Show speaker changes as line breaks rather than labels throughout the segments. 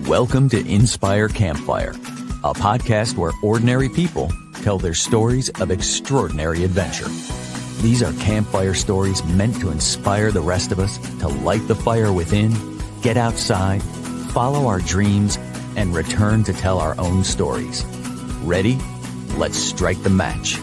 Welcome to Inspire Campfire, a podcast where ordinary people tell their stories of extraordinary adventure. These are campfire stories meant to inspire the rest of us to light the fire within, get outside, follow our dreams, and return to tell our own stories. Ready? Let's strike the match.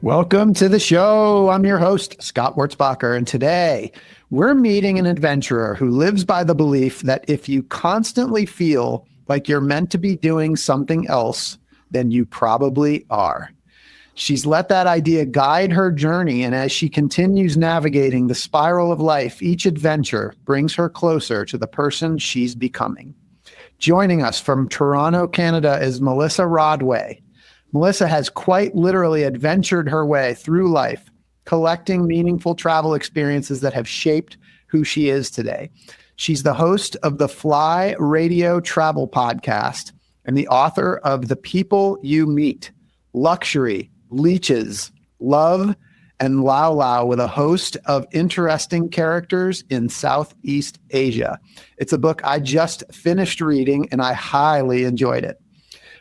Welcome to the show. I'm your host, Scott Wurzbacher, and today we're meeting an adventurer who lives by the belief that if you constantly feel like you're meant to be doing something else, then you probably are. She's let that idea guide her journey, and as she continues navigating the spiral of life, each adventure brings her closer to the person she's becoming. Joining us from Toronto, Canada is Melissa Rodway. Melissa has quite literally adventured her way through life, collecting meaningful travel experiences that have shaped who she is today. She's the host of the Fly Radio Travel Podcast and the author of The People You Meet, Luxury, Leeches, Love, and Lao Lao, with a host of interesting characters in Southeast Asia. It's a book I just finished reading, and I highly enjoyed it.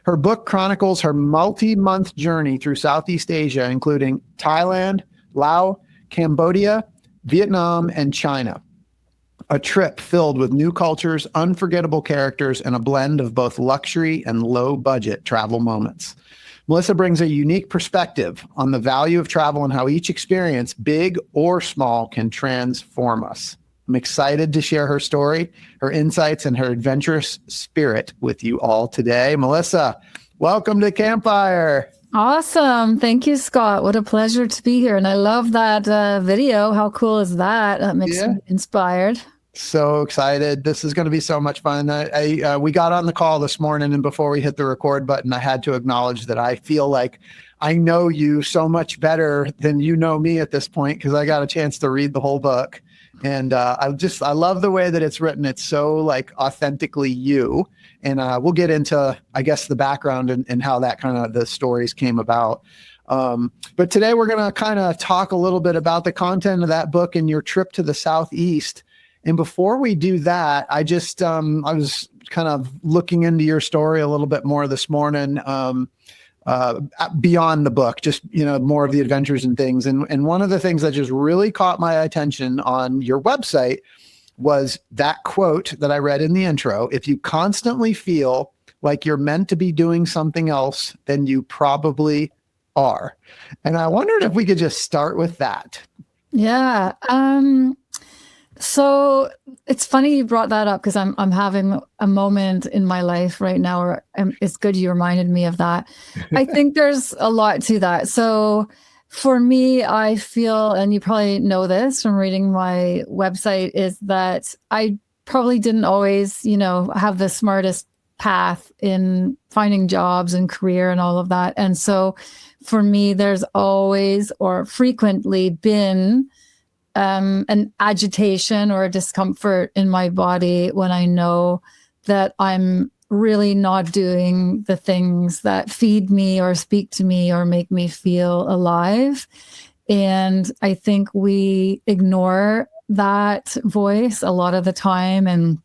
Her book chronicles her multi-month journey through Southeast Asia, including Thailand, Laos, Cambodia, Vietnam, and China. A trip filled with new cultures, unforgettable characters, and a blend of both luxury and low-budget travel moments. Melissa brings a unique perspective on the value of travel and how each experience, big or small, can transform us. I'm excited to share her story, her insights, and her adventurous spirit with you all today. Melissa, welcome to Campfire.
Awesome. Thank you, Scott. What a pleasure to be here. And I love that video. How cool is that? That makes me inspired.
So excited. This is going to be so much fun. We got on the call this morning, and before we hit the record button, I had to acknowledge that I feel like I know you so much better than you know me at this point, because I got a chance to read the whole book. And I love the way that it's written. It's so like authentically you. And we'll get into, I guess, the background and how that kind of the stories came about. But today we're going to kind of talk a little bit about the content of that book and your trip to the Southeast. And before we do that, I was kind of looking into your story a little bit more this morning, beyond the book, just, more of the adventures and things. And one of the things that just really caught my attention on your website was that quote that I read in the intro: if you constantly feel like you're meant to be doing something else, then you probably are. And I wondered if we could just start with that.
Yeah. So it's funny you brought that up, because I'm having a moment in my life right now where it's good you reminded me of that. I think there's a lot to that. So for me, I feel, and you probably know this from reading my website, is that I probably didn't always, have the smartest path in finding jobs and career and all of that. And so for me, there's always or frequently been an agitation or a discomfort in my body when I know that I'm really not doing the things that feed me or speak to me or make me feel alive. And I think we ignore that voice a lot of the time. And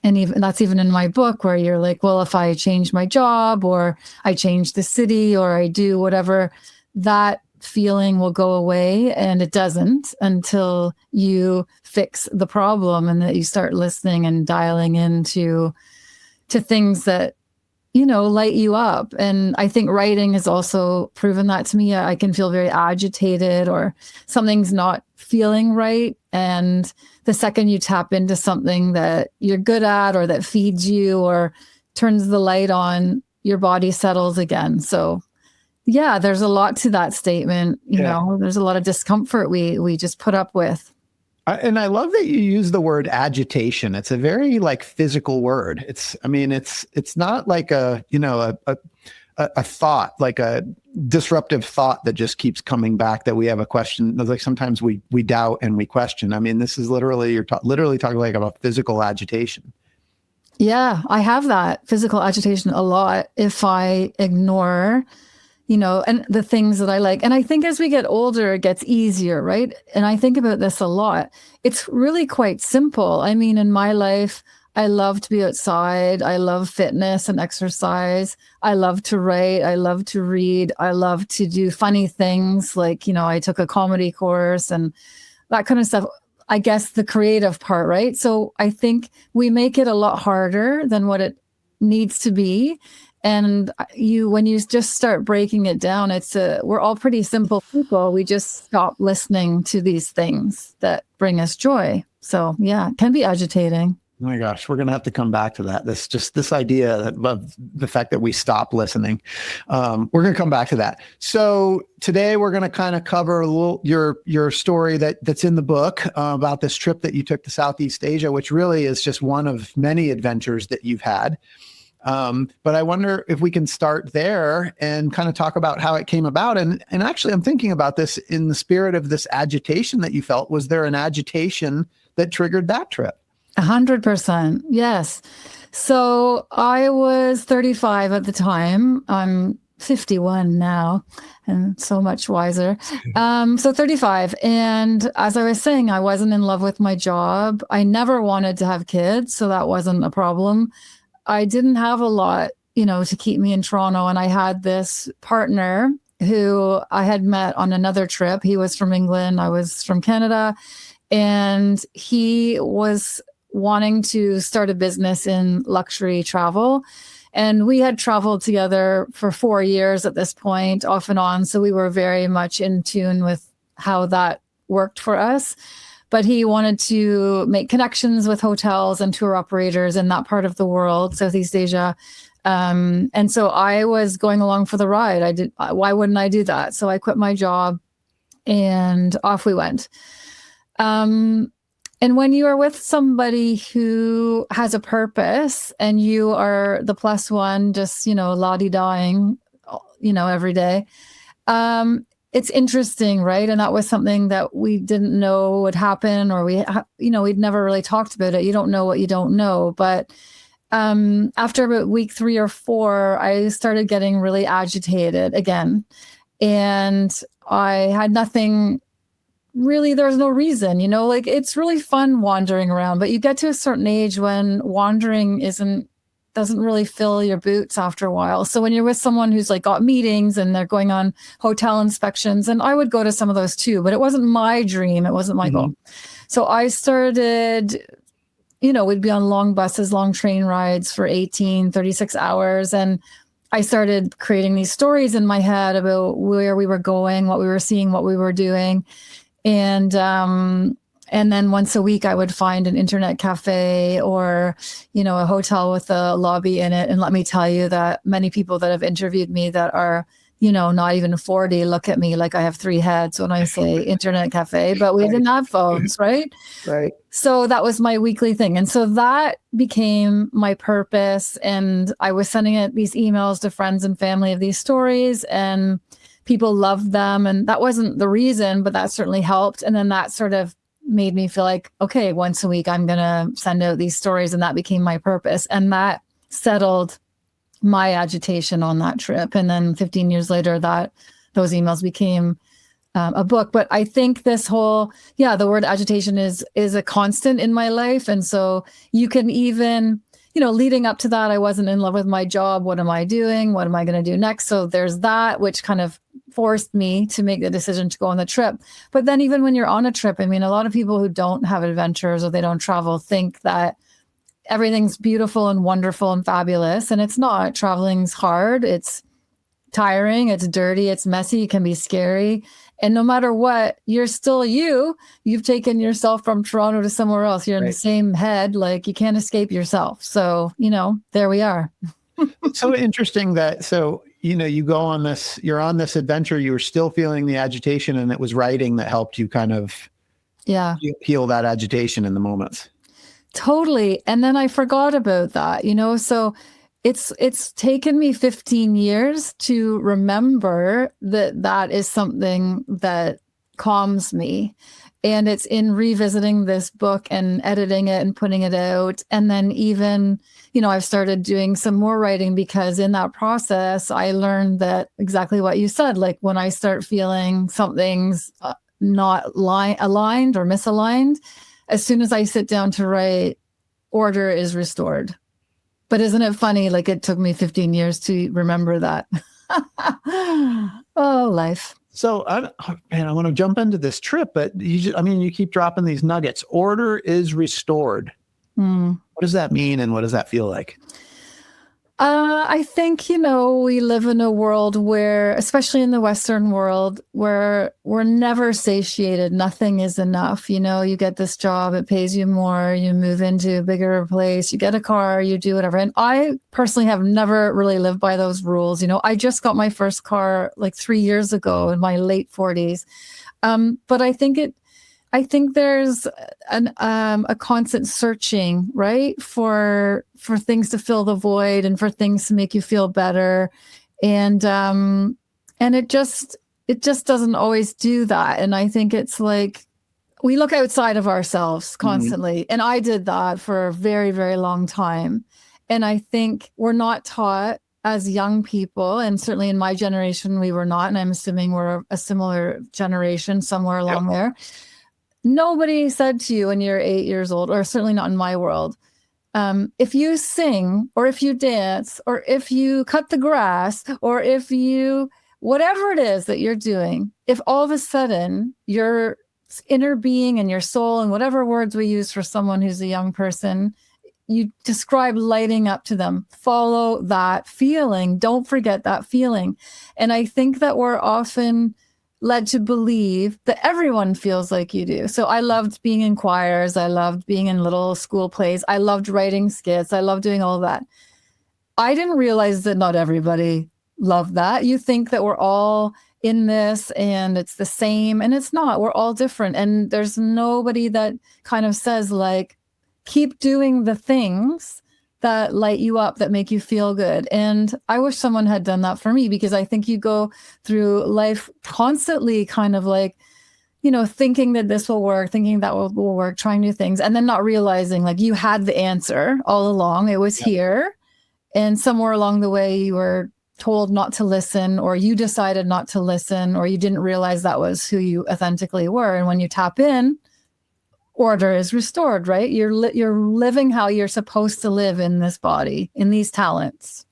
even that's even in my book, where you're like, well, if I change my job or I change the city or I do whatever, that feeling will go away. And it doesn't until you fix the problem and that you start listening and dialing into things that, light you up. And I think writing has also proven that to me. I can feel very agitated or something's not feeling right. And the second you tap into something that you're good at or that feeds you or turns the light on, your body settles again. So yeah, there's a lot to that statement. There's a lot of discomfort we just put up with.
And I love that you use the word agitation. It's a very physical word. It's not like a thought, like a disruptive thought that just keeps coming back, that we have a question. Like sometimes we doubt and we question. I mean, this is literally, you're literally talking about physical agitation.
Yeah, I have that physical agitation a lot if I ignore and the things that I like. And I think as we get older, it gets easier, right? And I think about this a lot. It's really quite simple. I mean, in my life, I love to be outside. I love fitness and exercise. I love to write. I love to read. I love to do funny things like, I took a comedy course and that kind of stuff. I guess the creative part, right? So I think we make it a lot harder than what it needs to be. And when you just start breaking it down, we're all pretty simple people. We just stop listening to these things that bring us joy. So yeah, it can be agitating.
Oh my gosh, we're going to have to come back to that. This idea of the fact that we stop listening. We're going to come back to that. So today we're going to kind of cover a little your story that's in the book about this trip that you took to Southeast Asia, which really is just one of many adventures that you've had. But I wonder if we can start there and kind of talk about how it came about. And actually, I'm thinking about this in the spirit of this agitation that you felt. Was there an agitation that triggered that trip?
100%. Yes. So I was 35 at the time. I'm 51 now and so much wiser. So 35. And as I was saying, I wasn't in love with my job. I never wanted to have kids, so that wasn't a problem. I didn't have a lot, to keep me in Toronto. And I had this partner who I had met on another trip. He was from England. I was from Canada. And he was wanting to start a business in luxury travel. And we had traveled together for 4 years at this point, off and on. So we were very much in tune with how that worked for us. But he wanted to make connections with hotels and tour operators in that part of the world, Southeast Asia. And so I was going along for the ride. Why wouldn't I do that? So I quit my job and off we went. And when you are with somebody who has a purpose and you are the plus one, just, la-di-daing, every day, it's interesting, right? And that was something that we didn't know would happen, or we'd never really talked about it. You don't know what you don't know. But after about week 3 or 4, I started getting really agitated again. And I had nothing really, there's no reason, it's really fun wandering around, but you get to a certain age when wandering doesn't really fill your boots after a while. So when you're with someone who's got meetings and they're going on hotel inspections, and I would go to some of those too, but it wasn't my dream. It wasn't my goal. So I started, we'd be on long buses, long train rides for 18, 36 hours. And I started creating these stories in my head about where we were going, what we were seeing, what we were doing. And then once a week I would find an internet cafe or, a hotel with a lobby in it. And let me tell you that many people that have interviewed me that are, not even 40 look at me like I have 3 heads when I say internet cafe, but we didn't have phones, right?
Right.
So that was my weekly thing. And so that became my purpose. And I was sending these emails to friends and family of these stories, and people loved them. And that wasn't the reason, but that certainly helped. And then that sort of made me feel like, okay, once a week, I'm going to send out these stories. And that became my purpose. And that settled my agitation on that trip. And then 15 years later, those emails became a book. But I think this whole, the word agitation is a constant in my life. And so you can even, leading up to that, I wasn't in love with my job. What am I doing? What am I going to do next? So there's that, which kind of forced me to make the decision to go on the trip. But then even when you're on a trip, a lot of people who don't have adventures or they don't travel think that everything's beautiful and wonderful and fabulous. And it's not. Traveling's hard. It's tiring. It's dirty. It's messy. It can be scary. And no matter what, you're still you. You've taken yourself from Toronto to somewhere else. You're in the same head. You can't escape yourself. So, there we are.
It's so interesting that, you go on you're on this adventure, you were still feeling the agitation, and it was writing that helped you kind of heal that agitation in the moments.
Totally. And then I forgot about that, so it's taken me 15 years to remember that is something that calms me. And it's in revisiting this book and editing it and putting it out. And then even, I've started doing some more writing, because in that process, I learned that exactly what you said, like when I start feeling something's not aligned or misaligned, as soon as I sit down to write, order is restored. But isn't it funny? Like, it took me 15 years to remember that. Oh, life.
So, I want to jump into this trip, but you keep dropping these nuggets. Order is restored. What does that mean, and what does that feel like?
I think, we live in a world where, especially in the Western world, where we're never satiated. Nothing is enough. You get this job, it pays you more, you move into a bigger place, you get a car, you do whatever. And I personally have never really lived by those rules. I just got my first car like 3 years ago in my late 40s. But I think there's a constant searching, right, for things to fill the void and for things to make you feel better, and it just doesn't always do that. And I think it's like we look outside of ourselves constantly, and I did that for a very, very long time. And I think we're not taught as young people, and certainly in my generation we were not, and I'm assuming we're a similar generation somewhere along there. Nobody said to you when you're 8 years old, or certainly not in my world, if you sing or if you dance or if you cut the grass or if you, whatever it is that you're doing, if all of a sudden your inner being and your soul, and whatever words we use for someone who's a young person, you describe lighting up to them, follow that feeling. Don't forget that feeling. And I think that we're often led to believe that everyone feels like you do. So I loved being in choirs. I loved being in little school plays. I loved writing skits. I loved doing all that. I didn't realize that not everybody loved that. You think that we're all in this and it's the same, and it's not. We're all different. And there's nobody that kind of says, like, keep doing the things that light you up, that make you feel good. And I wish someone had done that for me, because I think you go through life constantly kind of like, thinking that this will work, thinking that will work, trying new things, and then not realizing like you had the answer all along. It was here. And somewhere along the way, you were told not to listen, or you decided not to listen, or you didn't realize that was who you authentically were. And when you tap in, order is restored, right? You're living how you're supposed to live in this body, in these talents.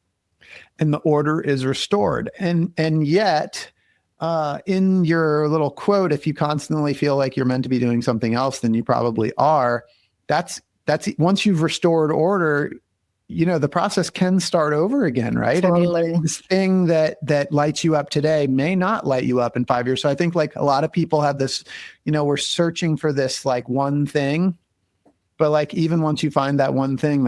And the order is restored. And yet, in your little quote, if you constantly feel like you're meant to be doing something else, then you probably are. That's once you've restored order, the process can start over again, right?
Totally.
I mean, this thing that lights you up today may not light you up in 5 years. So I think like a lot of people have this, we're searching for this like one thing, but like even once you find that one thing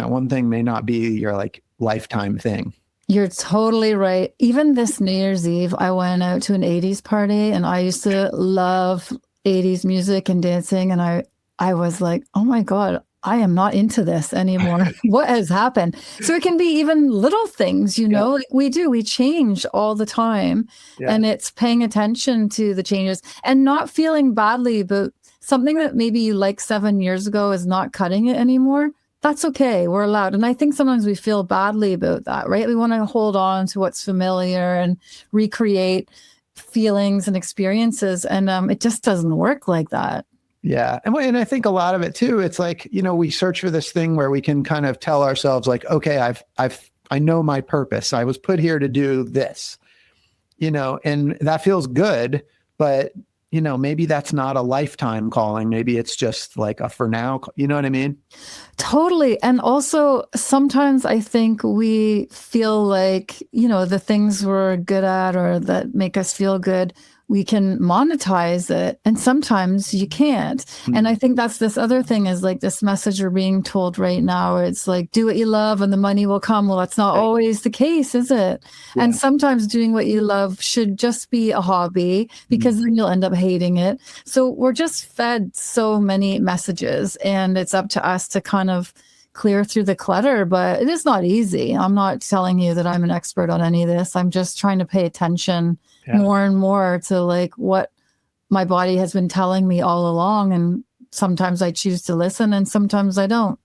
may not be your like lifetime thing.
You're totally right. Even this New Year's Eve, I went out to an 80s party, and I used to love 80s music and dancing. And I was like, oh my God, I am not into this anymore. What has happened? So it can be even little things, like we change all the time. Yeah. And it's paying attention to the changes and not feeling badly about something that maybe you liked 7 years ago is not cutting it anymore. That's okay. We're allowed. And I think sometimes we feel badly about that, right? We want to hold on to what's familiar and recreate feelings and experiences. And it just doesn't work like that.
Yeah. And I think a lot of it too, it's like, we search for this thing where we can kind of tell ourselves like, okay, I know my purpose. I was put here to do this, and that feels good, but maybe that's not a lifetime calling. Maybe it's just like a for now, you know what I mean?
Totally. And also sometimes I think we feel like, the things we're good at or that make us feel good, we can monetize it. And sometimes you can't. Mm-hmm. And I think that's this other thing is like this message we're being told right now. It's like, do what you love and the money will come. Well, that's not always the case, is it? Yeah. And sometimes doing what you love should just be a hobby, because then you'll end up hating it. So we're just fed so many messages, and it's up to us to kind of clear through the clutter, but it is not easy. I'm not telling you that I'm an expert on any of this. I'm just trying to pay attention more and more to like what my body has been telling me all along. And sometimes I choose to listen and sometimes I don't.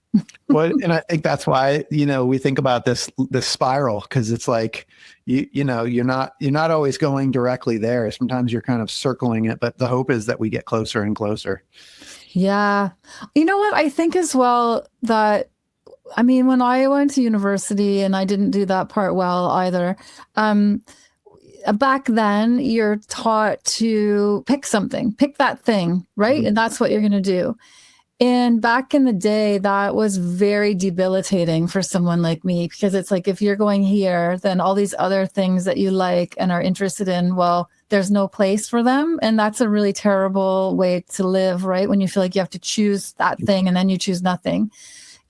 Well, and I think that's why, we think about this spiral, because it's like, you're not always going directly there. Sometimes you're kind of circling it, but the hope is that we get closer and closer.
Yeah. You know what? I think as well that, when I went to university, and I didn't do that part well either, back then you're taught to pick that thing, right? Mm-hmm. And that's what you're going to do. And back in the day, that was very debilitating for someone like me, because it's like, if you're going here, then all these other things that you like and are interested in, well, there's no place for them. And that's a really terrible way to live, right? When you feel like you have to choose that thing and then you choose nothing.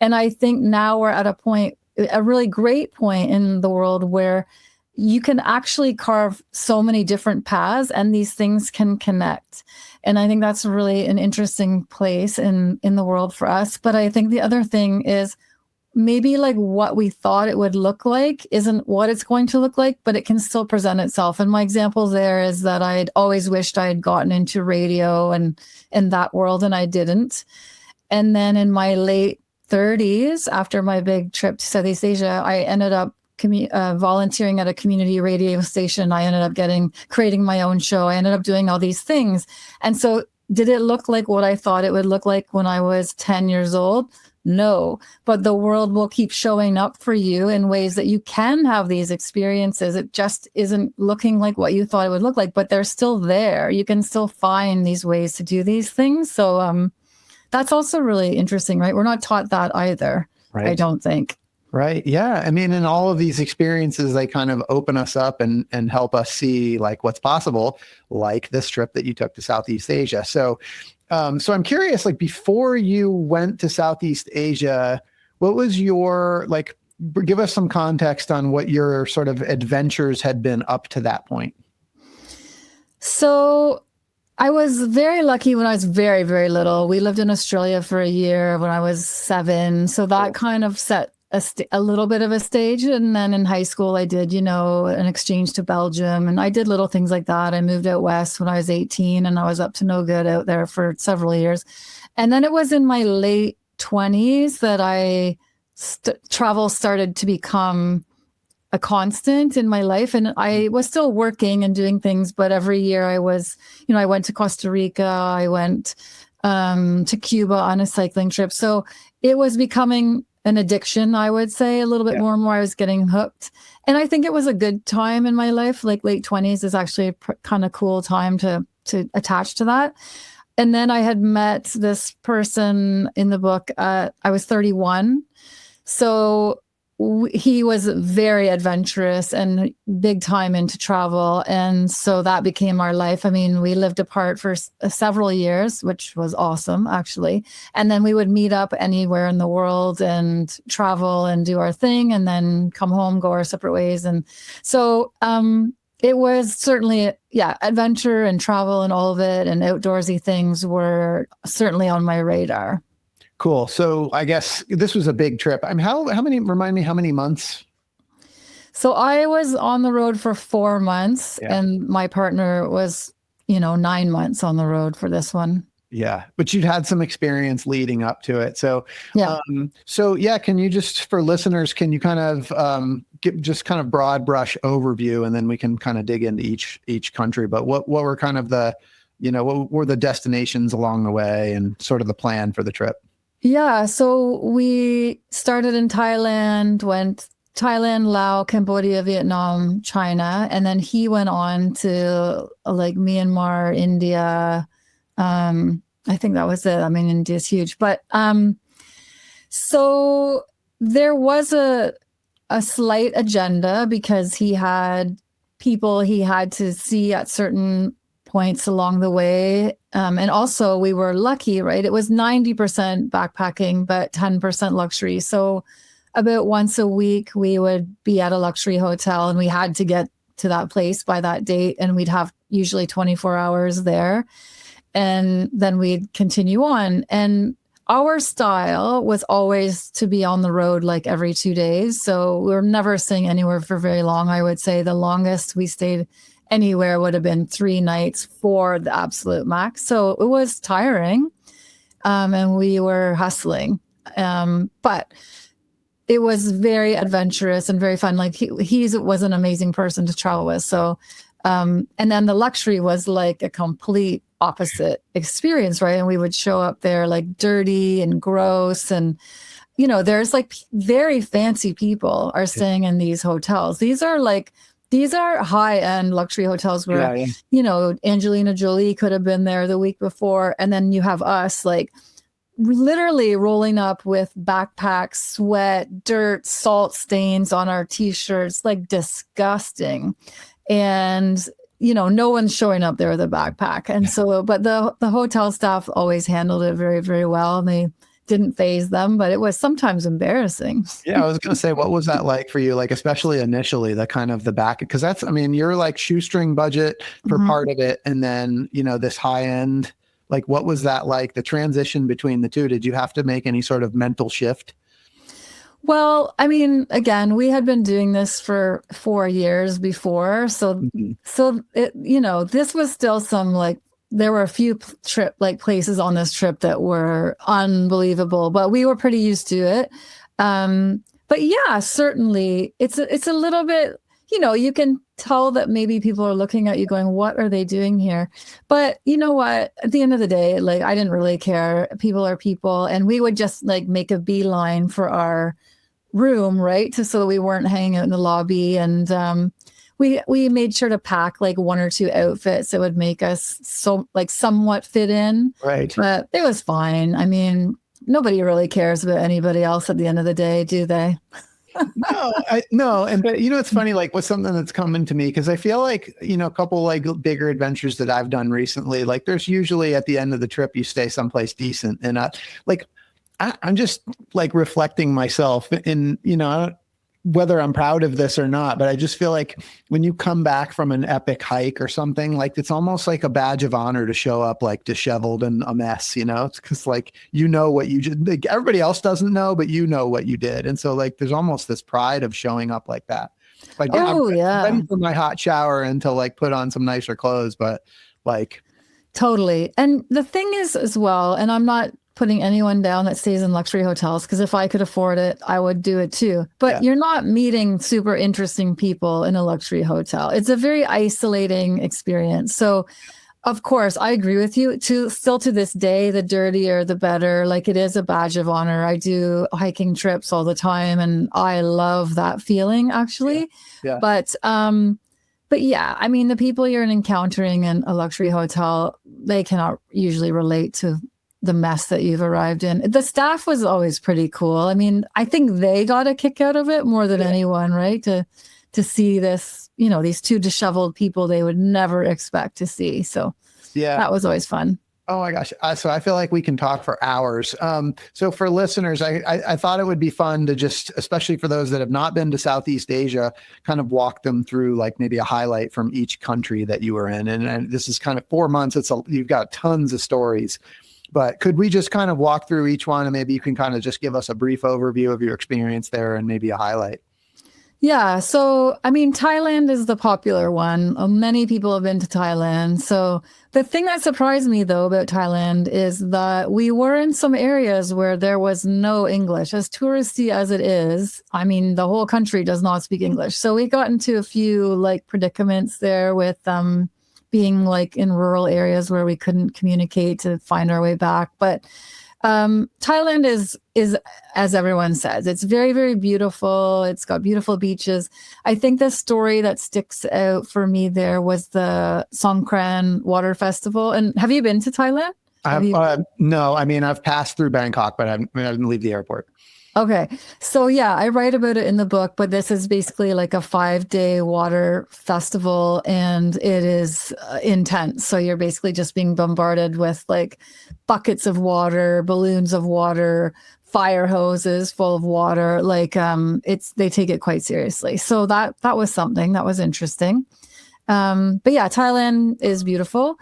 And I think now we're at a really great point in the world where you can actually carve so many different paths and these things can connect. And I think that's really an interesting place in the world for us. But I think the other thing is maybe like what we thought it would look like isn't what it's going to look like, but it can still present itself. And my example there is that I'd always wished I had gotten into radio and in that world, and I didn't. And then in my late 30s, after my big trip to Southeast Asia, I ended up volunteering at a community radio station. I ended up creating my own show. I ended up doing all these things. And so did it look like what I thought it would look like when I was 10 years old? No, but the world will keep showing up for you in ways that you can have these experiences. It just isn't looking like what you thought it would look like, but they're still there. You can still find these ways to do these things. So that's also really interesting, right? We're not taught that either, right? I don't think.
Right. Yeah. In all of these experiences, they kind of open us up and help us see like what's possible, like this trip that you took to Southeast Asia. So I'm curious, like before you went to Southeast Asia, what was your, give us some context on what your sort of adventures had been up to that point.
So I was very lucky when I was very, very little. We lived in Australia for a year when I was 7. So that kind of set a little bit of a stage. And then in high school, I did, an exchange to Belgium, and I did little things like that. I moved out west when I was 18, and I was up to no good out there for several years. And then it was in my late 20s that travel started to become a constant in my life. And I was still working and doing things, but every year I was, I went to Costa Rica, I went to Cuba on a cycling trip. So it was becoming an addiction, I would say, a little bit more and more. I was getting hooked. And I think it was a good time in my life. Like late 20s is actually a kind of cool time to attach to that. And then I had met this person in the book. I was 31. So he was very adventurous and big time into travel. And so that became our life. We lived apart for several years, which was awesome, actually. And then we would meet up anywhere in the world and travel and do our thing and then come home, go our separate ways. And so it was certainly, adventure and travel and all of it and outdoorsy things were certainly on my radar.
Cool. So I guess this was a big trip. Remind me how many months?
So I was on the road for 4 months and my partner was, 9 months on the road for this one.
Yeah. But you'd had some experience leading up to it. So, can you just, for listeners, can you kind of give just kind of broad brush overview, and then we can kind of dig into each country, but what were kind of the, what were the destinations along the way and sort of the plan for the trip?
Yeah, so we started in Thailand, went Thailand, Laos, Cambodia, Vietnam, China, and then he went on to like Myanmar, India. I think that was it. India's huge, but so there was a slight agenda because he had people he had to see at certain points along the way. And also we were lucky, right? It was 90% backpacking, but 10% luxury. So about once a week, we would be at a luxury hotel and we had to get to that place by that date. And we'd have usually 24 hours there. And then we'd continue on. And our style was always to be on the road like every 2 days. So we were never staying anywhere for very long. I would say the longest we stayed anywhere would have been 3 nights for the absolute max. So it was tiring, and we were hustling. But it was very adventurous and very fun. Like he was an amazing person to travel with. So, and then the luxury was like a complete opposite experience, right? And we would show up there like dirty and gross, and there's like very fancy people are staying in these hotels. These are high-end luxury hotels where, Angelina Jolie could have been there the week before. And then you have us like literally rolling up with backpacks, sweat, dirt, salt stains on our t-shirts, like disgusting. And, no one's showing up there with a backpack. And so, but the hotel staff always handled it very, very well. And they didn't faze them, but it was sometimes embarrassing.
Yeah, I was going to say, what was that like for you? Like, especially initially, the kind of the back, because you're like shoestring budget for part of it. And then, this high end, like, what was that like, the transition between the two? Did you have to make any sort of mental shift?
Well, again, we had been doing this for 4 years before. So it, this was still some like, there were a few places on this trip that were unbelievable, but we were pretty used to it. But yeah, certainly it's a little bit, you can tell that maybe people are looking at you going, what are they doing here? But you know what, at the end of the day, like, I didn't really care. People are people. And we would just like make a beeline for our room, right? So we weren't hanging out in the lobby. And, we made sure to pack like 1 or 2 outfits that would make us somewhat fit in.
Right.
But it was fine. Nobody really cares about anybody else at the end of the day, do they?
No. And but it's funny, like with something that's coming to me, because I feel like, a couple like bigger adventures that I've done recently, like there's usually at the end of the trip, you stay someplace decent. And I'm just like reflecting myself in, whether I'm proud of this or not, but I just feel like when you come back from an epic hike or something, like it's almost like a badge of honor to show up like disheveled and a mess, it's because like, what you just, like, everybody else doesn't know, but what you did. And so like, there's almost this pride of showing up like that. Like, I'm ready for my hot shower and to like put on some nicer clothes, but like.
Totally. And the thing is as well, and I'm not putting anyone down that stays in luxury hotels, because if I could afford it, I would do it too. But you're not meeting super interesting people in a luxury hotel. It's a very isolating experience. So of course, I agree with you. Still to this day, the dirtier, the better. Like, it is a badge of honor. I do hiking trips all the time, and I love that feeling, actually.
Yeah.
But yeah, the people you're encountering in a luxury hotel, they cannot usually relate to the mess that you've arrived in. The staff was always pretty cool. I think they got a kick out of it more than anyone, right? To see this, these 2 disheveled people they would never expect to see. So that was always fun.
Oh my gosh. So I feel like we can talk for hours. So for listeners, I thought it would be fun to just, especially for those that have not been to Southeast Asia, kind of walk them through like maybe a highlight from each country that you were in. And this is kind of 4 months. You've got tons of stories. But could we just kind of walk through each one, and maybe you can kind of just give us a brief overview of your experience there and maybe a highlight?
Yeah. So, Thailand is the popular one. Many people have been to Thailand. So the thing that surprised me, though, about Thailand is that we were in some areas where there was no English. As touristy as it is, the whole country does not speak English. So we got into a few like predicaments there with being like in rural areas where we couldn't communicate to find our way back. But Thailand is, as everyone says, it's very, very beautiful. It's got beautiful beaches. I think the story that sticks out for me there was the Songkran Water Festival. And have you been to Thailand?
No, I've passed through Bangkok, but I didn't leave the airport.
Okay. So yeah, I write about it in the book, but this is basically like a 5-day water festival, and it is intense. So you're basically just being bombarded with like buckets of water, balloons of water, fire hoses full of water. Like they take it quite seriously. So that was something that was interesting. But yeah, Thailand is beautiful.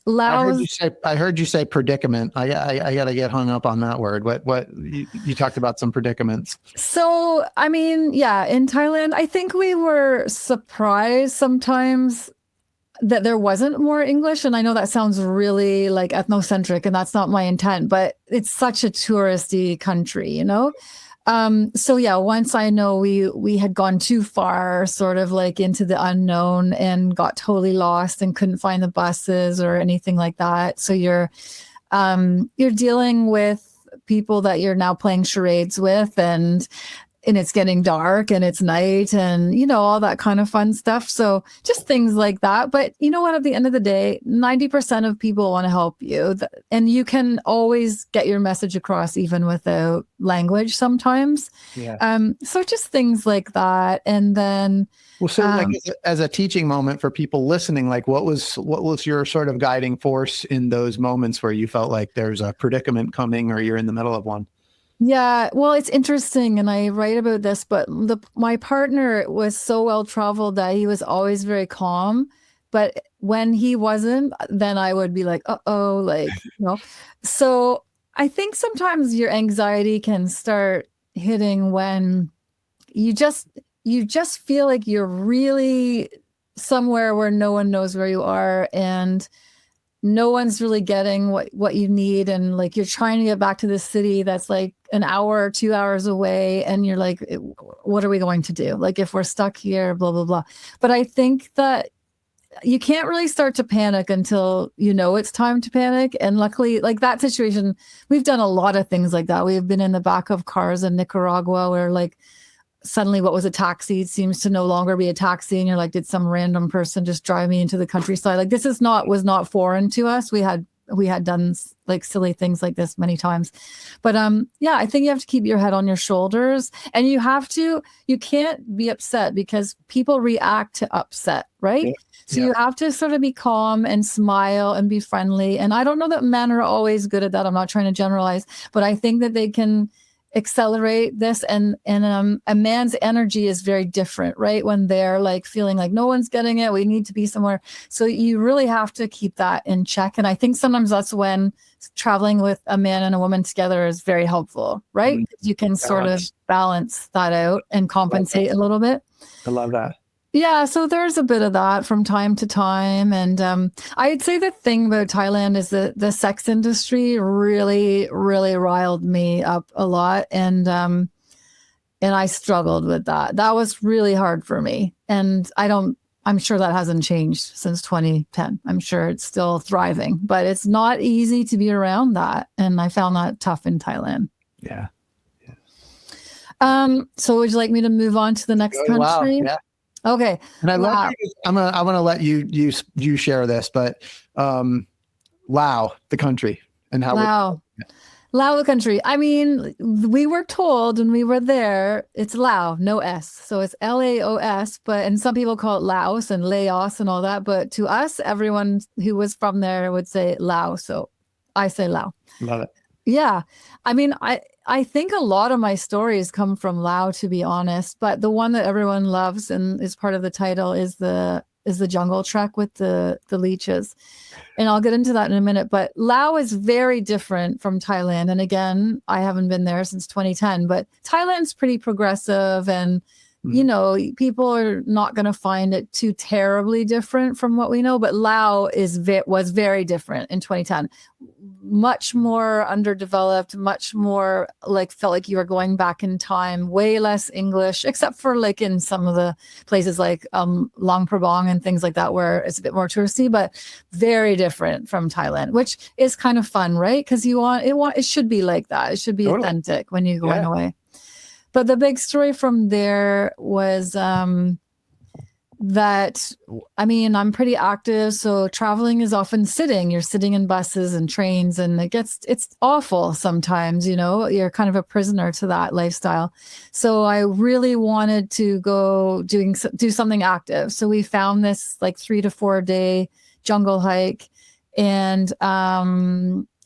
Laos.
I heard you say predicament. I gotta get hung up on that word. What you talked about some predicaments.
So, I mean, yeah, in Thailand, I think we were surprised sometimes that there wasn't more English. And I know that sounds really like ethnocentric, and that's not my intent, but it's such a touristy country, you know? So yeah, once I know we had gone too far, sort of like into the unknown, and got totally lost and couldn't find the buses or anything like that. So you're dealing with people that you're now playing charades with, and it's getting dark and it's night, and all that kind of fun stuff. So just things like that. But you know what, at the end of the day, 90% of people want to help you, and you can always get your message across even without language sometimes.
Yeah.
So just things like that. And then
like as a teaching moment for people listening, like what was your sort of guiding force in those moments where you felt like there's a predicament coming or you're in the middle of one?
Yeah, well, it's interesting, and I write about this, but my partner was so well traveled that he was always very calm. But when he wasn't, then I would be like, "Uh-oh," like, So I think sometimes your anxiety can start hitting when you just feel like you're really somewhere where no one knows where you are, and no one's really getting what you need, and like you're trying to get back to this city that's like an hour or 2 hours away, and you're like, what are we going to do, like if we're stuck here, blah blah blah. But I think that you can't really start to panic until it's time to panic. And luckily, like that situation, we've done a lot of things like that. We've been in the back of cars in Nicaragua where like suddenly what was a taxi seems to no longer be a taxi, and you're like, did some random person just drive me into the countryside? Like this was not foreign to us. We had done like silly things like this many times. But yeah, I think you have to keep your head on your shoulders, and you can't be upset because people react to upset, right? Yeah. So you have to sort of be calm and smile and be friendly. And I don't know that men are always good at that. I'm not trying to generalize, but I think that they can accelerate this, and a man's energy is very different, right? When they're like feeling like no one's getting it, we need to be somewhere. So you really have to keep that in check. And I think sometimes that's when traveling with a man and a woman together is very helpful, right? You can sort of balance that out and compensate a little bit.
I love that.
Yeah, so there's a bit of that from time to time. And I'd say the thing about Thailand is that the sex industry really, really riled me up a lot. And I struggled with that. That was really hard for me. And I'm sure that hasn't changed since 2010. I'm sure it's still thriving, but it's not easy to be around that. And I found that tough in Thailand.
Yeah.
So would you like me to move on to the next country?
Wow. Yeah.
Okay.
And I want to let you share this, but Lao, the country, and how
Lao, the country. I mean, we were told when we were there, it's Lao, no S. So it's Laos, and some people call it Laos and Laos and all that. But to us, everyone who was from there would say Lao. So I say Lao.
Love it.
Yeah. I mean, I think a lot of my stories come from Lao, to be honest, but the one that everyone loves and is part of the title is the jungle trek with the leeches. And I'll get into that in a minute, but Lao is very different from Thailand. And again, I haven't been there since 2010, but Thailand's pretty progressive, and people are not going to find it too terribly different from what we know. But Lao was very different in 2010. Much more underdeveloped, much more like felt like you were going back in time, way less English, except for like in some of the places like Luang Prabang and things like that, where it's a bit more touristy, but very different from Thailand, which is kind of fun, right? Because it should be like that. It should be authentic when you're going away. But the big story from there was that, I mean, I'm pretty active. So traveling is often sitting. You're sitting in buses and trains, and it's awful sometimes, you're kind of a prisoner to that lifestyle. So I really wanted to go do something active. So we found this like 3 to 4 day jungle hike, and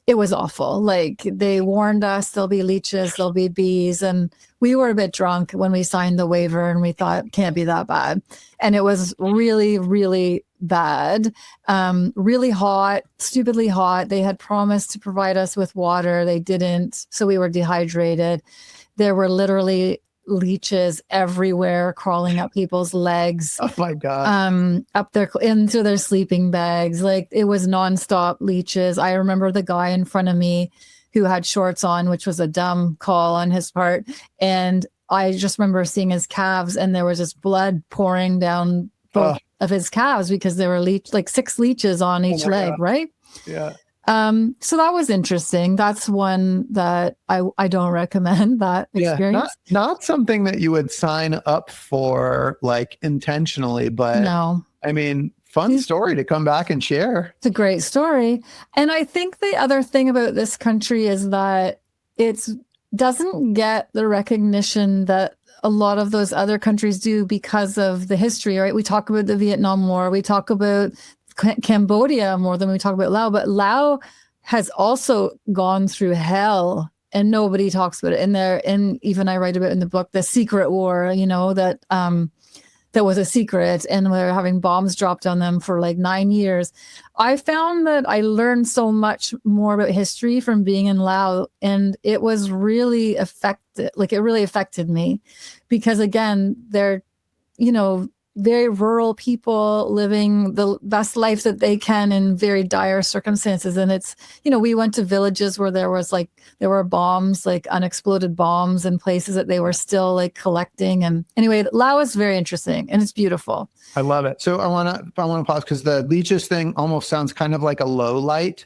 it was awful. Like they warned us there'll be leeches, there'll be bees. And we were a bit drunk when we signed the waiver and we thought, can't be that bad. And it was really, really bad. Really hot, stupidly hot. They had promised to provide us with water. They didn't. So we were dehydrated. There were literally leeches everywhere crawling up people's legs.
Oh my God.
Up their into their sleeping bags. Like it was nonstop leeches. I remember the guy in front of me who had shorts on, which was a dumb call on his part. And I just remember seeing his calves and there was just blood pouring down both of his calves because there were like 6 leeches on each leg, God. Right?
Yeah.
So that was interesting. That's one that I don't recommend that experience.
Not something that you would sign up for like intentionally, but
no.
I mean, fun story to come back and share.
It's a great story. And I think the other thing about this country is that it doesn't get the recognition that a lot of those other countries do because of the history, right? We talk about the Vietnam War. We talk about Cambodia more than we talk about Laos, but Laos has also gone through hell and nobody talks about it. And even I write about in the book, the secret war, that was a secret and we were having bombs dropped on them for like 9 years. I found that I learned so much more about history from being in Laos, and it was really it really affected me because again, they're, very rural people living the best life that they can in very dire circumstances. And it's, we went to villages where there were bombs, like unexploded bombs in places that they were still like collecting. And anyway, Laos is very interesting and it's beautiful.
I love it. So I want to pause because the leeches thing almost sounds kind of like a low light.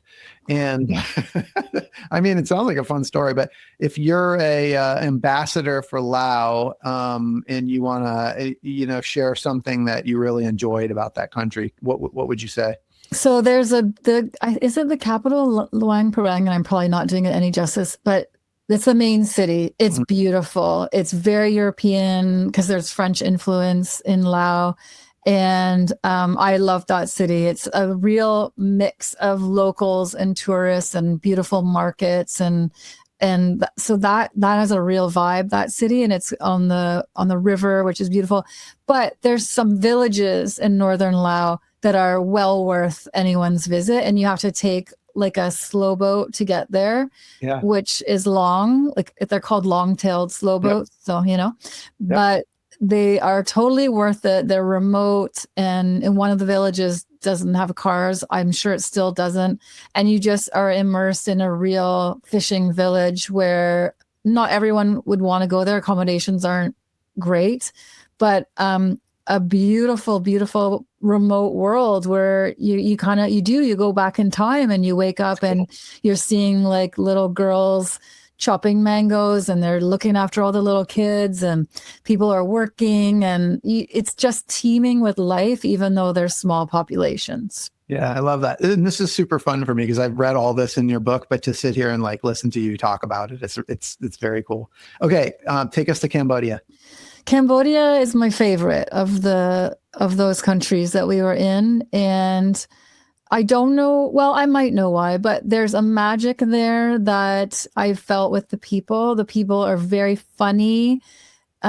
And I mean, it sounds like a fun story, but if you're a ambassador for Laos and you want to, share something that you really enjoyed about that country, what would you say?
So there's is it the capital, Luang Prabang? And I'm probably not doing it any justice, but it's the main city. It's beautiful. It's very European because there's French influence in Laos. And I love that city. It's a real mix of locals and tourists and beautiful markets. And so that has a real vibe, that city. And it's on the river, which is beautiful. But there's some villages in northern Laos that are well worth anyone's visit. And you have to take like a slow boat to get there, which is long. Like they're called long-tailed slow boats. So, but they are totally worth it. They're remote, and in one of the villages doesn't have cars. I'm sure it still doesn't. And you just are immersed in a real fishing village where not everyone would want to go there. Accommodations aren't great, but a beautiful, beautiful remote world where you go back in time and you wake up and you're seeing like little girls chopping mangoes and they're looking after all the little kids and people are working and it's just teeming with life, even though there's small populations.
Yeah, I love that. And this is super fun for me because I've read all this in your book, but to sit here and like listen to you talk about it, it's very cool. Okay, take us to Cambodia.
Cambodia is my favorite of those countries that we were in, and I don't know, well, I might know why, but there's a magic there that I felt with the people. The people are very funny. They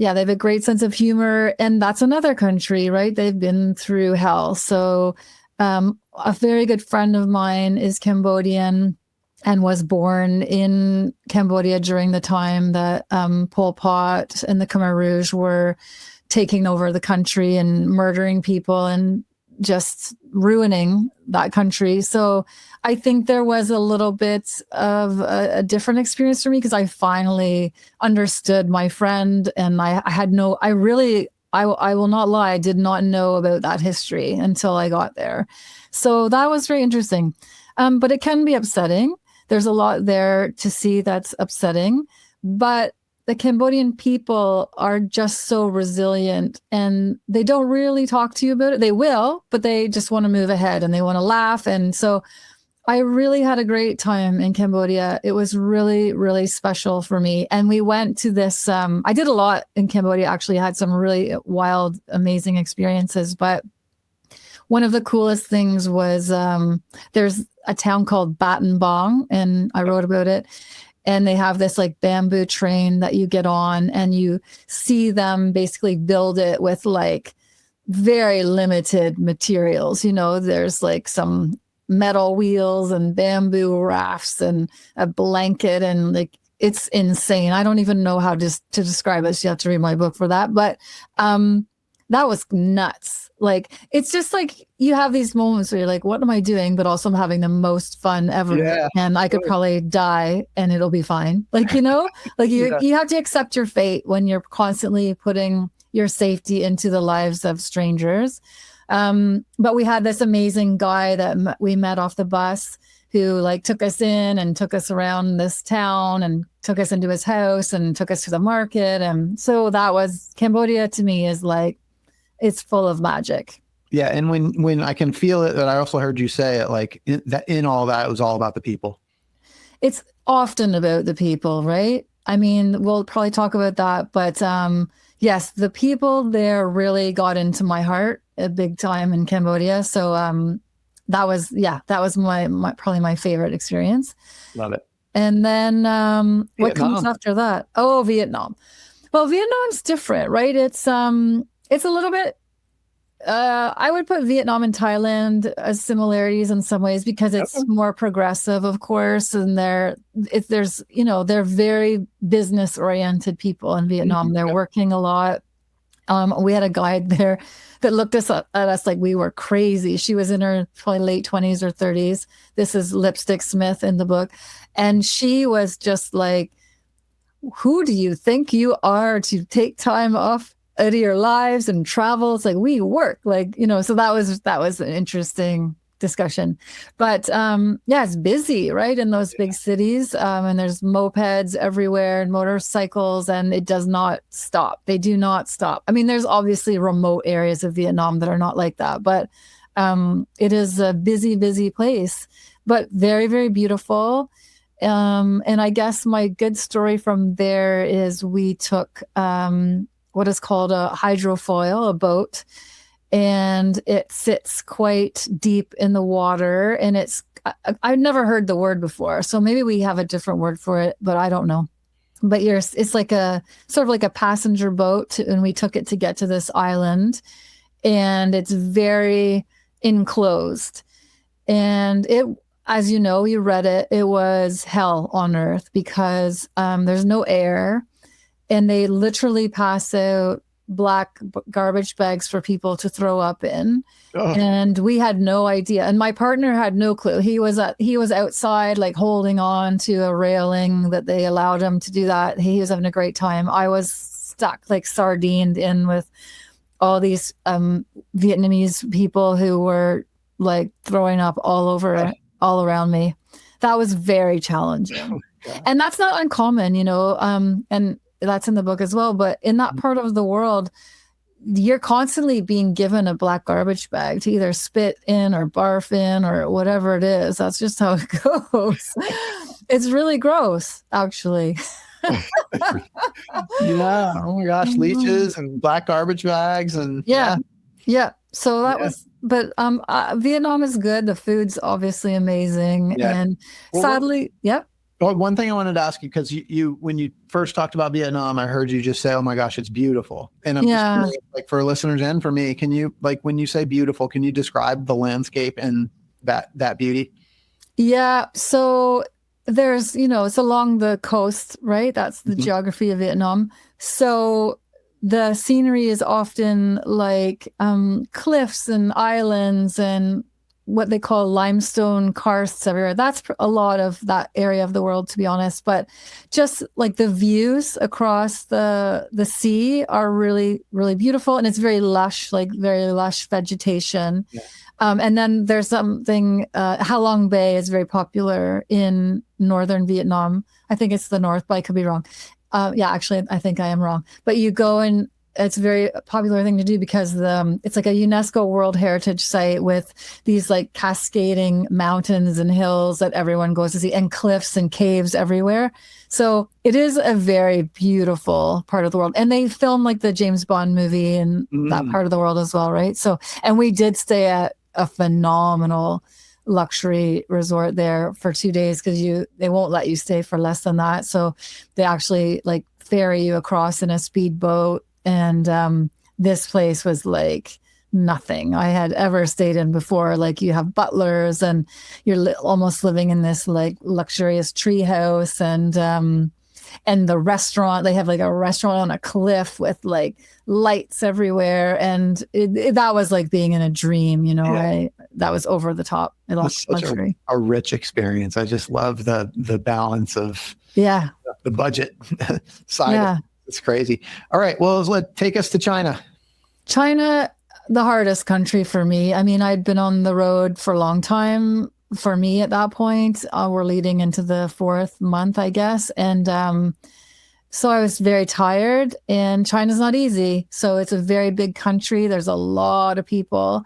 have a great sense of humor, and that's another country, right? They've been through hell. So a very good friend of mine is Cambodian and was born in Cambodia during the time that Pol Pot and the Khmer Rouge were taking over the country and murdering people and just ruining that country. So I think there was a little bit of a different experience for me because I finally understood my friend, and I will not lie, I did not know about that history until I got there. So that was very interesting. But it can be upsetting. There's a lot there to see that's upsetting, but the Cambodian people are just so resilient and they don't really talk to you about it. They will, but they just want to move ahead and they want to laugh. And so I really had a great time in Cambodia. It was really, really special for me. And we went to this, I did a lot in Cambodia, actually. I had some really wild, amazing experiences. But one of the coolest things was there's a town called Battambang, and I wrote about it. And they have this like bamboo train that you get on, and you see them basically build it with like very limited materials. There's like some metal wheels and bamboo rafts and a blanket, and like it's insane. I don't even know how to describe it. So you have to read my book for that. But that was nuts. Like, it's just like you have these moments where you're like, what am I doing? But also I'm having the most fun ever.
Yeah.
And I could probably die and it'll be fine. Like, like you have to accept your fate when you're constantly putting your safety into the lives of strangers. But we had this amazing guy that we met off the bus who like took us in and took us around this town and took us into his house and took us to the market. And so that was Cambodia to me is like, it's full of magic.
Yeah. And when I can feel it, that I also heard you say it, like in all that, it was all about the people.
It's often about the people, right? I mean, we'll probably talk about that, but yes, the people there really got into my heart a big time in Cambodia. So that was my probably my favorite experience.
Love it.
And then what comes after that? Oh, Vietnam. Well, Vietnam's different, right? It's a little bit, I would put Vietnam and Thailand as similarities in some ways because it's more progressive, of course. And they're very business oriented people in Vietnam. They're working a lot. We had a guide there that looked at us like we were crazy. She was in her probably late 20s or 30s. This is Lipstick Smith in the book. And she was just like, who do you think you are to take time off out of your lives and travel? It's like, we work, like, so that was an interesting discussion. But it's busy, right, in those big cities, and there's mopeds everywhere and motorcycles, and it does not stop. They do not stop. I mean, there's obviously remote areas of Vietnam that are not like that, but it is a busy place, but very, very beautiful. And I guess my good story from there is we took what is called a hydrofoil, a boat, and it sits quite deep in the water. And I've never heard the word before, so maybe we have a different word for it, but I don't know. But it's like a sort of like a passenger boat, and we took it to get to this island, and it's very enclosed. And it, as you know, you read it, it was hell on earth because there's no air. And they literally pass out black garbage bags for people to throw up in. Oh. And we had no idea. And my partner had no clue. He was outside, like holding on to a railing that they allowed him to do that. He was having a great time. I was stuck, like sardined in with all these Vietnamese people who were like throwing up all around me. That was very challenging. Oh, and that's not uncommon, and that's in the book as well. But in that part of the world, you're constantly being given a black garbage bag to either spit in or barf in or whatever it is. That's just how it goes. It's really gross, actually.
Yeah. Oh my gosh. Leeches and black garbage bags and
yeah. So that was, but Vietnam is good. The food's obviously amazing. Yeah. And sadly,
Well, one thing I wanted to ask you, because you when you first talked about Vietnam, I heard you just say, "Oh my gosh, it's beautiful." And I'm just curious, like for listeners and for me, can you, like, when you say beautiful, can you describe the landscape and that beauty?
Yeah. So there's, it's along the coast, right? That's the geography of Vietnam. So the scenery is often like cliffs and islands and what they call limestone karsts everywhere. That's a lot of that area of the world, to be honest. But just like the views across the sea are really, really beautiful. And it's very lush, like very lush vegetation. Yeah. And then there's something, Ha Long Bay is very popular in northern Vietnam. I think it's the north, but I could be wrong. Actually, I think I am wrong. But you go and it's a very popular thing to do because it's like a UNESCO World Heritage Site with these like cascading mountains and hills that everyone goes to see, and cliffs and caves everywhere. So it is a very beautiful part of the world. And they film like the James Bond movie in that part of the world as well, right? So, and we did stay at a phenomenal luxury resort there for 2 days because they won't let you stay for less than that. So they actually like ferry you across in a speedboat. And this place was like nothing I had ever stayed in before. Like you have butlers and you're almost living in this like luxurious tree house. And the restaurant, they have like a restaurant on a cliff with like lights everywhere. And that was like being in a dream, you know, that was over the top. I lost luxury.
A rich experience. I just love the balance of the budget side. Yeah. It's crazy. All right. Well, take us to China.
China, the hardest country for me. I mean, I'd been on the road for a long time. For me at that point, we're leading into the 4th month, I guess. And so I was very tired, and China's not easy. So it's a very big country. There's a lot of people.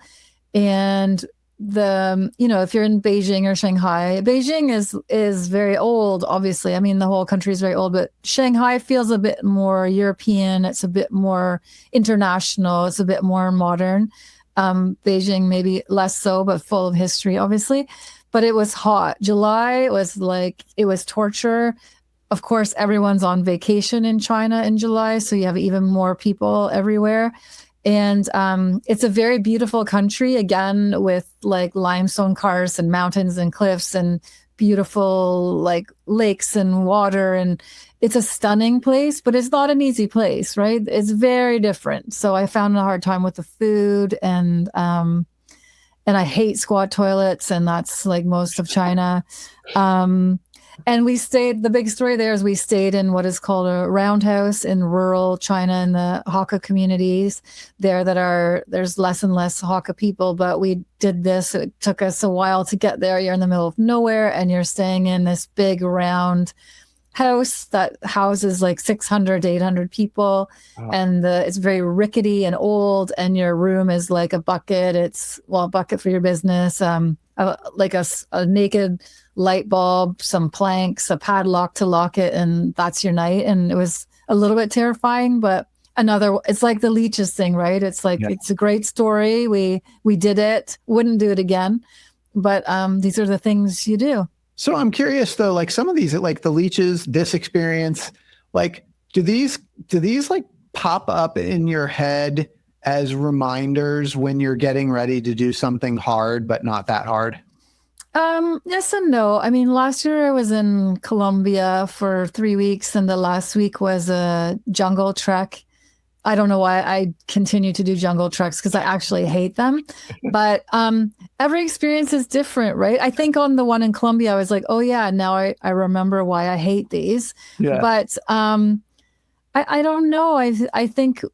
And if you're in Beijing or Shanghai, Beijing is very old, obviously. I mean, the whole country is very old, but Shanghai feels a bit more European. It's a bit more international. It's a bit more modern. Beijing maybe less so, but full of history, obviously. But it was hot. July was it was torture. Of course, everyone's on vacation in China in July, so you have even more people everywhere. And it's a very beautiful country, again, with like limestone karsts and mountains and cliffs and beautiful like lakes and water. And it's a stunning place, but it's not an easy place, right? It's very different. So I found a hard time with the food, and I hate squat toilets, and that's like most of China. And the big story there is we stayed in what is called a roundhouse in rural China in the Hakka communities there there's less and less Hakka people, but we did this. It took us a while to get there. You're in the middle of nowhere, and you're staying in this big round house that houses like 600 to 800 people. Wow. And it's very rickety and old, and your room is like a bucket. It's a bucket for your business, like a naked light bulb, some planks, a padlock to lock it, and that's your night. And it was a little bit terrifying, but it's like the leeches thing, right? It's like, It's a great story. We did it, wouldn't do it again, but these are the things you do.
So I'm curious though, like some of these, like the leeches, this experience, like do these like pop up in your head as reminders when you're getting ready to do something hard, but not that hard?
Yes and no. I mean, last year I was in Colombia for 3 weeks, and the last week was a jungle trek. I don't know why I continue to do jungle treks, because I actually hate them. But every experience is different, right? I think on the one in Colombia, I was like, oh yeah, now I remember why I hate these. Yeah. But I don't know. I think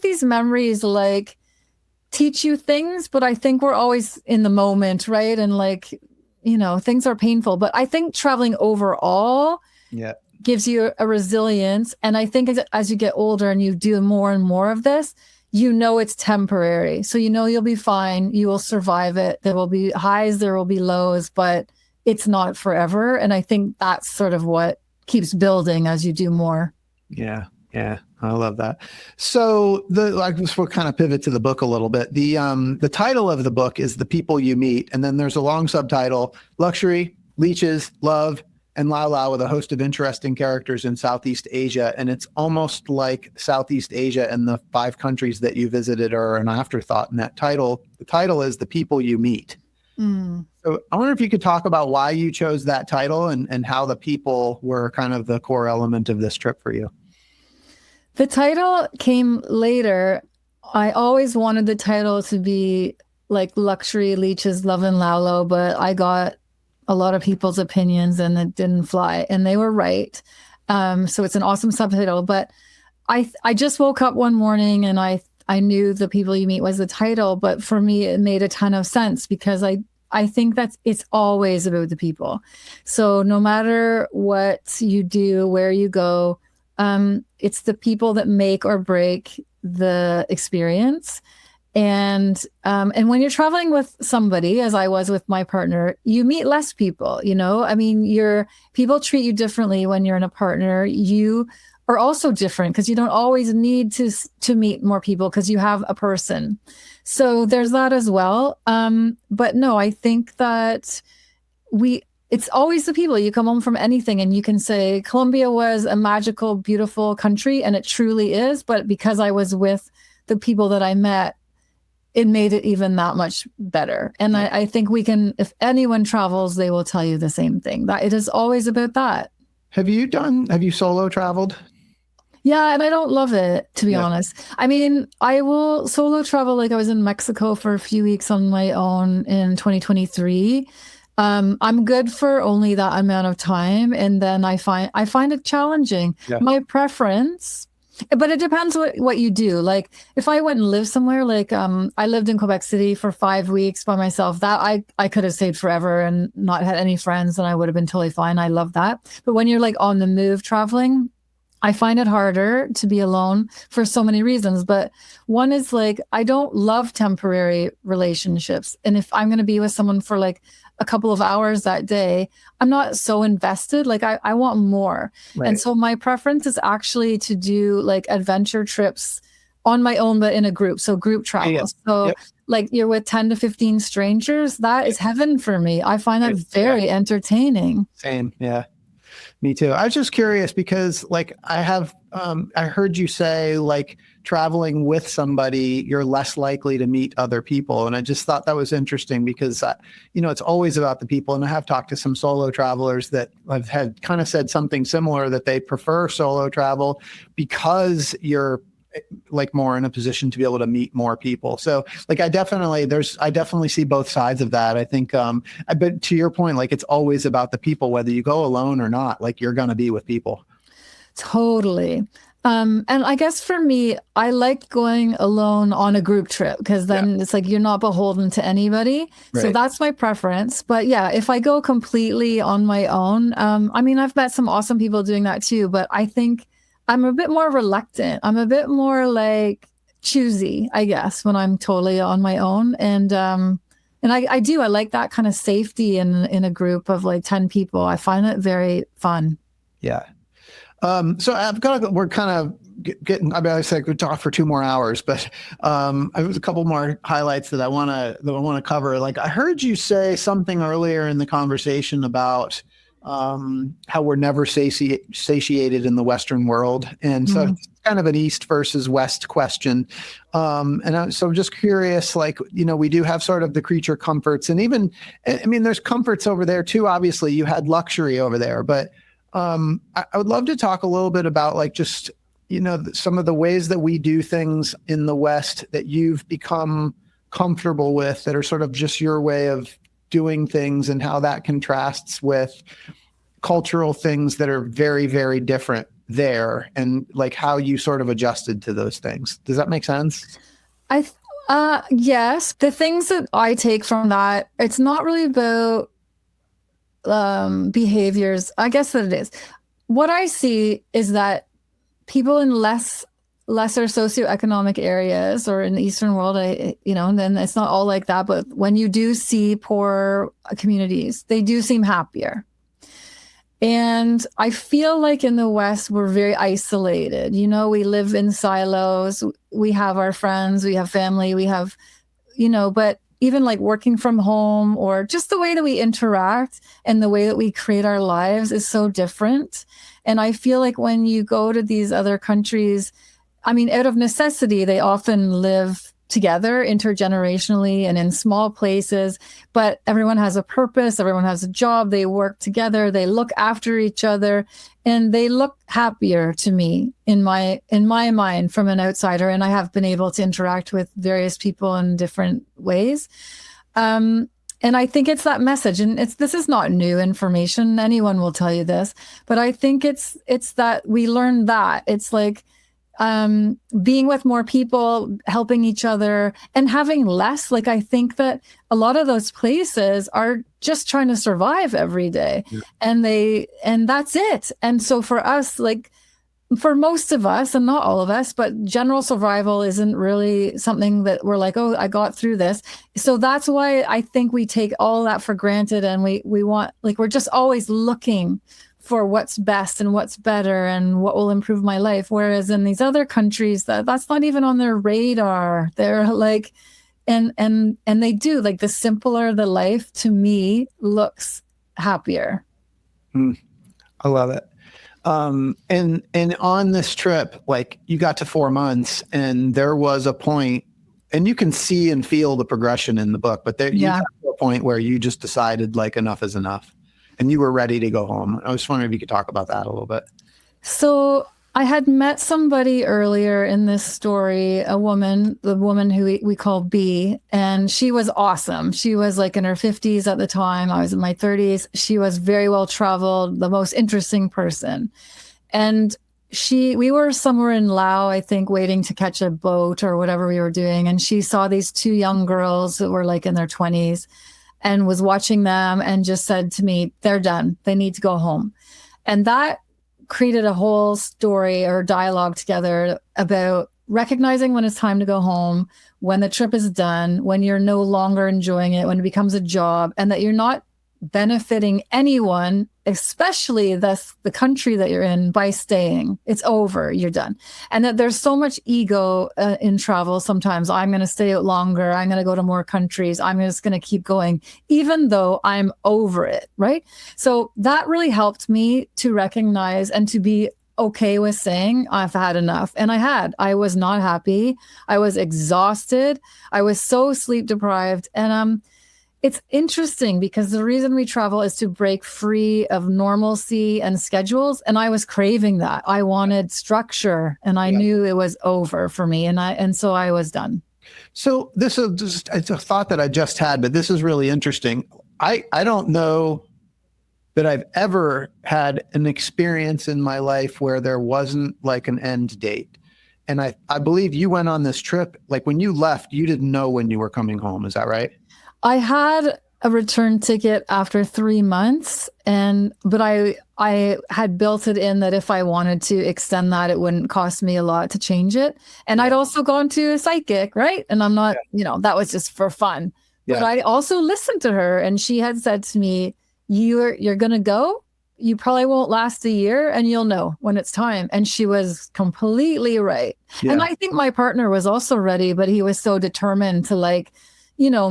these memories like teach you things, but I think we're always in the moment, right? And like, things are painful. But I think traveling overall gives you a resilience. And I think as you get older and you do more and more of this, it's temporary. So you'll be fine. You will survive it. There will be highs, there will be lows, but it's not forever. And I think that's sort of what keeps building as you do more.
Yeah. Yeah. I love that. So we'll kind of pivot to the book a little bit. The title of the book is The People You Meet. And then there's a long subtitle, Luxury, Leeches, Love, and Lao Lao, with a host of interesting characters in Southeast Asia. And it's almost like Southeast Asia and the 5 countries that you visited are an afterthought in that title. The title is The People You Meet. Mm. So I wonder if you could talk about why you chose that title and how the people were kind of the core element of this trip for you.
The title came later. I always wanted the title to be like Luxury, Leeches, Love, and Lao Lao, but I got a lot of people's opinions and it didn't fly, and they were right. So it's an awesome subtitle, but I just woke up one morning and I knew The People You Meet was the title, but for me, it made a ton of sense because I think it's always about the people. So no matter what you do, where you go, it's the people that make or break the experience. And when you're traveling with somebody, as I was with my partner, you meet less people, I mean, people treat you differently when you're in a partner. You are also different, because you don't always need to meet more people because you have a person. So there's that as well. But no, I think that it's always the people. You come home from anything and you can say Colombia was a magical, beautiful country, and it truly is. But because I was with the people that I met, it made it even that much better. And I think if anyone travels, they will tell you the same thing, that it is always about that.
Have you solo traveled?
Yeah, and I don't love it, to be honest. I mean, I will solo travel. Like I was in Mexico for a few weeks on my own in 2023. I'm good for only that amount of time, and then I find it challenging. Yeah. My preference, but it depends what you do. Like if I went and lived somewhere, like I lived in Quebec City for 5 weeks by myself. That I could have stayed forever and not had any friends, and I would have been totally fine. I love that. But when you're like on the move traveling, I find it harder to be alone for so many reasons. But one is like, I don't love temporary relationships. And if I'm going to be with someone for like a couple of hours that day, I'm not so invested. Like I want more. Right. And so my preference is actually to do like adventure trips on my own, but in a group. So group travel. Yeah. So like you're with 10 to 15 strangers. That is heaven for me. I find that very entertaining.
Same. Yeah. Me too. I was just curious because like I heard you say like traveling with somebody, you're less likely to meet other people. And I just thought that was interesting because, it's always about the people. And I have talked to some solo travelers that I've had kind of said something similar, that they prefer solo travel because you're like more in a position to be able to meet more people. So like I definitely see both sides of that. I think, but to your point, like it's always about the people, whether you go alone or not, like you're going to be with people.
Totally. And I guess for me, I like going alone on a group trip because then it's like you're not beholden to anybody. Right. So that's my preference. But yeah, if I go completely on my own, I mean, I've met some awesome people doing that too, but I think I'm a bit more reluctant. I'm a bit more like choosy, I guess, when I'm totally on my own. And I like that kind of safety in a group of like 10 people. I find it very fun. Yeah.
So we're kind of getting, I mean, I said could talk for 2 more hours, but there's a couple more highlights that I want to cover. Like I heard you say something earlier in the conversation about how we're never satiated in the Western world. And so it's kind of an East versus West question. So I'm just curious, like, we do have sort of the creature comforts, and even, I mean, there's comforts over there too. Obviously you had luxury over there, but I would love to talk a little bit about like just, some of the ways that we do things in the West that you've become comfortable with, that are sort of just your way of doing things, and how that contrasts with cultural things that are very, very different there, and like how you sort of adjusted to those things. Does that make sense?
Yes. The things that I take from that, it's not really about behaviors. I guess that it is. What I see is that people in lesser socioeconomic areas or in the Eastern world, and then it's not all like that, but when you do see poor communities, they do seem happier. And I feel like in the West, we're very isolated. We live in silos. We have our friends, we have family, we have, but even like working from home, or just the way that we interact and the way that we create our lives is so different. And I feel like when you go to these other countries, I mean, out of necessity, they often live together intergenerationally and in small places, but everyone has a purpose, everyone has a job, they work together, they look after each other, and they look happier to me in my mind from an outsider. And I have been able to interact with various people in different ways. And I think it's that message, and this is not new information. Anyone will tell you this, but I think it's that we learn that it's like, being with more people, helping each other, and having less. Like, I think that a lot of those places are just trying to survive every day. Yeah. And that's it. And so for us, like for most of us, and not all of us, but general survival isn't really something that we're like, oh, I got through this. So that's why I think we take all that for granted, and we want, like, we're just always looking for what's best and what's better and what will improve my life. Whereas in these other countries, that's not even on their radar. They're like, and they do, like, the simpler the life to me looks happier.
I love it. And on this trip, like, you got to 4 months and there was a point, and you can see and feel the progression in the book, but you got to a point where you just decided, like, enough is enough and you were ready to go home. I was wondering if you could talk about that a little bit.
So I had met somebody earlier in this story, the woman who we call B, and she was awesome. She was like in her 50s at the time. I was in my 30s. She was very well traveled, the most interesting person. And we were somewhere in Laos, I think, waiting to catch a boat or whatever we were doing. And she saw these two young girls that were like in their 20s and was watching them and just said to me, they're done. They need to go home. And that created a whole story or dialogue together about recognizing when it's time to go home, when the trip is done, when you're no longer enjoying it, when it becomes a job, and that you're not benefiting anyone, especially the country that you're in, by staying. It's over, you're done. And that there's so much ego in travel. Sometimes I'm going to stay out longer. I'm going to go to more countries. I'm just going to keep going, even though I'm over it, right? So that really helped me to recognize and to be okay with saying I've had enough. And I was not happy. I was exhausted. I was so sleep deprived. And it's interesting because the reason we travel is to break free of normalcy and schedules. And I was craving that. I wanted structure, and I knew it was over for me. And so I was done.
So this is just, it's a thought that I just had, but this is really interesting. I don't know that I've ever had an experience in my life where there wasn't like an end date. And I believe you went on this trip, like when you left, you didn't know when you were coming home. Is that right?
I had a return ticket after 3 months, but I had built it in that if I wanted to extend that, it wouldn't cost me a lot to change it. And I'd also gone to a psychic, right? And I'm not, that was just for fun. Yeah. But I also listened to her, and she had said to me, you're going to go. You probably won't last a year, and you'll know when it's time. And she was completely right. Yeah. And I think my partner was also ready, but he was so determined to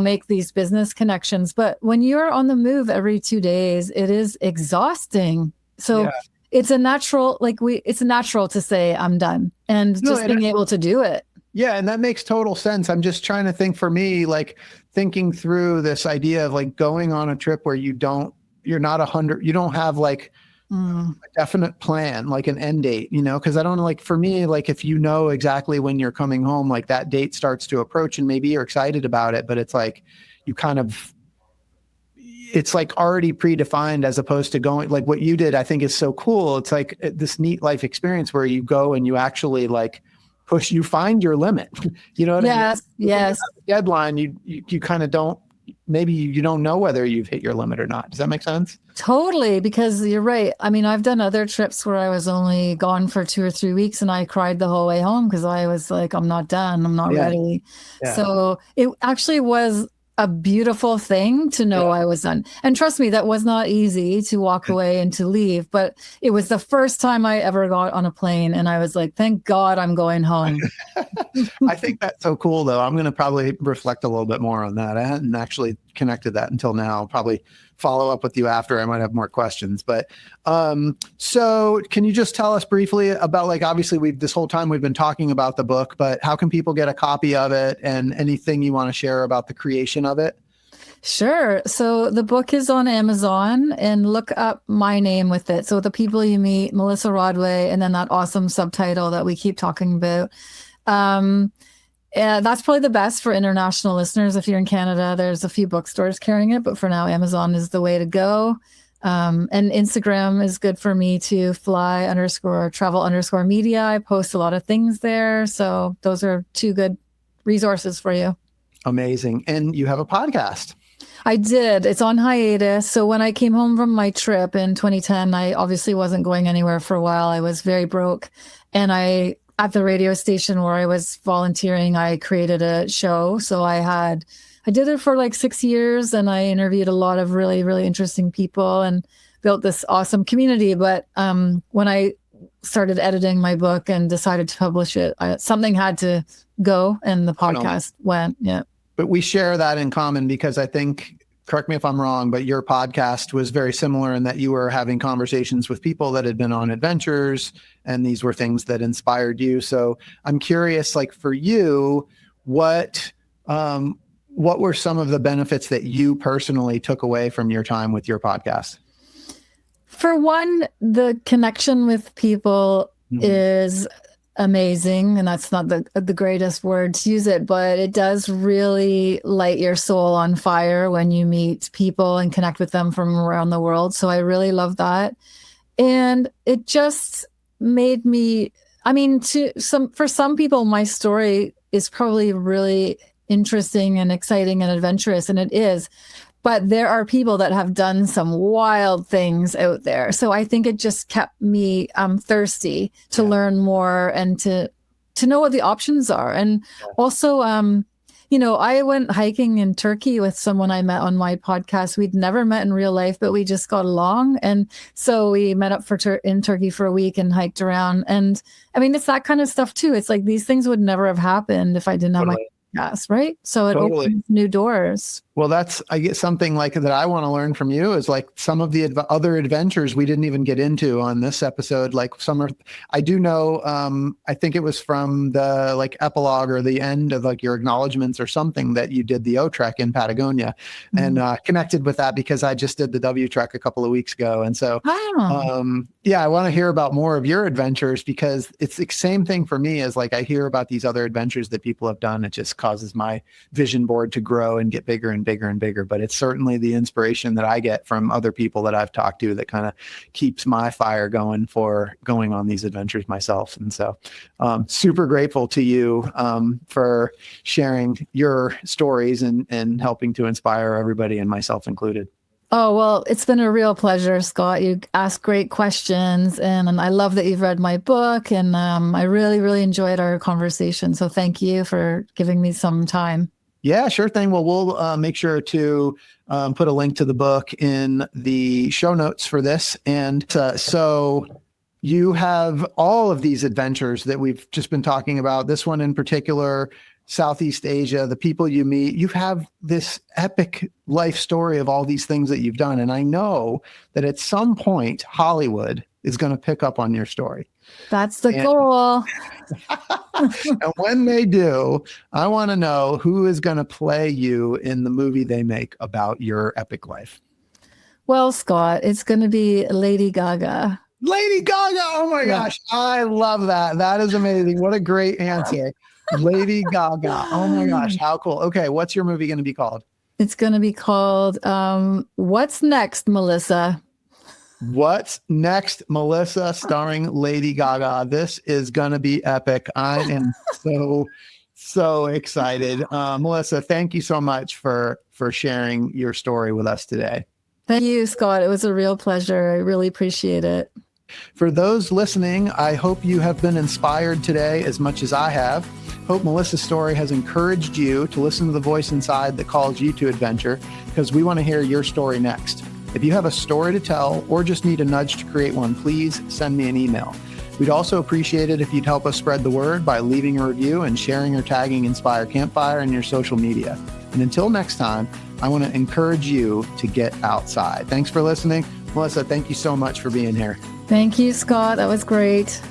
make these business connections. But when you're on the move every 2 days, it is exhausting. So it's a natural to say I'm done, and just being able to do it.
Yeah. And that makes total sense. I'm just trying to think, for me, like thinking through this idea of like going on a trip where you're not 100, you don't have like a definite plan, like an end date, because I don't like, for me, like if you know exactly when you're coming home, like that date starts to approach and maybe you're excited about it, but it's like you it's like already predefined, as opposed to going like what you did. I think is so cool. It's like this neat life experience where you go and you actually like you find your limit. You know what I mean?
Yes.
Deadline, you kind of don't. Maybe you don't know whether you've hit your limit or not. Does that make sense?
Totally, because you're right. I mean, I've done other trips where I was only gone for 2 or 3 weeks and I cried the whole way home because I was like, I'm not done. I'm not ready. Yeah. So it actually was a beautiful thing to know I was done. And trust me, that was not easy to walk away and to leave, but it was the first time I ever got on a plane. And I was like, thank God I'm going home.
I think that's so cool, though. I'm going to probably reflect a little bit more on that. I hadn't actually connected that until now. I'll probably follow up with you after. I might have more questions, but so can you just tell us briefly about, like, obviously this whole time we've been talking about the book, but how can people get a copy of it, and anything you want to share about the creation of it?
Sure. So the book is on Amazon, and look up my name with it. So The People You Meet, Melissa Rodway, and then that awesome subtitle that we keep talking about. That's probably the best for international listeners. If you're in Canada, there's a few bookstores carrying it, but for now, Amazon is the way to go. And Instagram is good for me too, fly_travel_media. I post a lot of things there. So those are 2 good resources for you.
Amazing. And you have a podcast.
I did. It's on hiatus. So when I came home from my trip in 2010, I obviously wasn't going anywhere for a while. I was very broke. And at the radio station where I was volunteering, I created a show. So I did it for like 6 years, and I interviewed a lot of really, really interesting people. And built this awesome community. But when I started editing my book and decided to publish it, something had to go, and the podcast went. Yeah.
But we share that in common because I think, correct me if I'm wrong, but your podcast was very similar in that you were having conversations with people that had been on adventures, and these were things that inspired you. So I'm curious, like for you, what were some of the benefits that you personally took away from your time with your podcast?
For one, the connection with people is amazing. And that's not the greatest word to use it, but it does really light your soul on fire when you meet people and connect with them from around the world. So I really love that. And it just made me, for some people, my story is probably really interesting and exciting and adventurous, and it is. But there are people that have done some wild things out there. So I think it just kept me thirsty to learn more and to know what the options are. And also, I went hiking in Turkey with someone I met on my podcast. We'd never met in real life, but we just got along. And so we met up in Turkey for a week and hiked around. And it's that kind of stuff too. It's like these things would never have happened if I didn't have my podcast, right? So it opens new doors.
Well, I get something like that I want to learn from you is like some of the other adventures we didn't even get into on this episode. Like I do know, I think it was from the like epilogue or the end of like your acknowledgements or something that you did the O Trek in Patagonia, and connected with that because I just did the W Trek a couple of weeks ago. And so, I want to hear about more of your adventures because it's the same thing for me as like I hear about these other adventures that people have done. It just causes my vision board to grow and get bigger and bigger and bigger. But it's certainly the inspiration that I get from other people that I've talked to that kind of keeps my fire going for going on these adventures myself. And so super grateful to you for sharing your stories and helping to inspire everybody, and myself included.
Oh, well, it's been a real pleasure, Scott. You ask great questions, and I love that you've read my book, and I really, really enjoyed our conversation. So thank you for giving me some time.
Yeah, sure thing. Well, we'll make sure to put a link to the book in the show notes for this. And so you have all of these adventures that we've just been talking about, this one in particular, Southeast Asia, the people you meet. You have this epic life story of all these things that you've done. And I know that at some point, Hollywood is going to pick up on your story.
That's the goal.
And when they do, I want to know who is going to play you in the movie they make about your epic life.
Well, Scott, it's going to be Lady Gaga.
Lady Gaga. Oh my gosh. I love that. That is amazing. What a great answer. Lady Gaga. Oh my gosh. How cool. Okay. What's your movie going to be called?
It's going to be called What's Next, Melissa?
What's Next, Melissa, starring Lady Gaga. This is going to be epic. I am so excited. Melissa, thank you so much for sharing your story with us today.
Thank you, Scott. It was a real pleasure. I really appreciate it.
For those listening, I hope you have been inspired today as much as I have. Hope Melissa's story has encouraged you to listen to the voice inside that calls you to adventure, because we want to hear your story next. If you have a story to tell or just need a nudge to create one, please send me an email. We'd also appreciate it if you'd help us spread the word by leaving a review and sharing or tagging Inspire Campfire in your social media. And until next time, I want to encourage you to get outside. Thanks for listening. Melissa, thank you so much for being here.
Thank you, Scott. That was great.